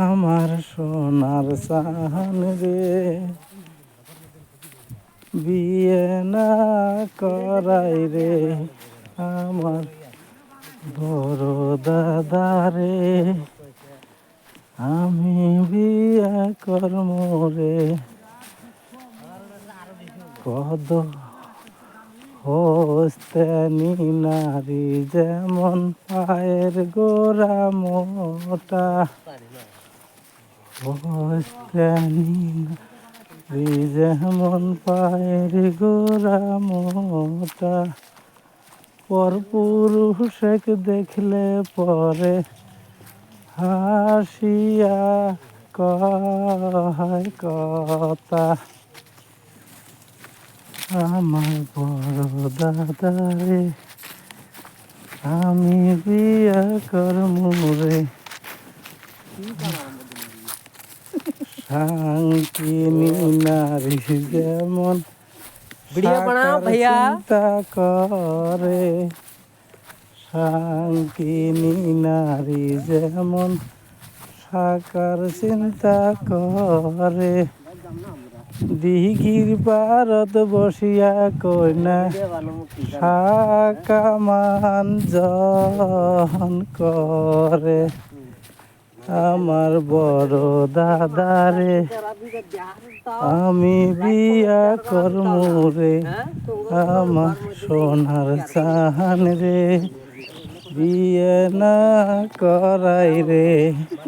আমার সোনার চাহান রে, বিয়ে না করাই রে আমার বড় দাদা রে, আমি বিয়ে করব রে। কদ হস্তেনি নারী যেমন পায়ের গোড়া মোটা, হস্তেনি নারী যেমন পায়ের গোড়া মোটা, পরপুরুষকে দেখলে পরে হাসিয়া কয় কথা। আমার বড় দাদা রে, আমি বিয়া করমু রে। সাঙ্কিনী নারী যেমন वीडियो बनाओ সাকার भैया। চিন্তা করে, সাঙ্কিনী নারী যেমন সাকার চিন্তা করে, দিঘির পারত বসিয়া কইনা সাকামান জন করে। আমার বড় দাদারে আমি বিয়া করমু রে, আমার সোনার চাহান রে, বিয়ে না করাই রে।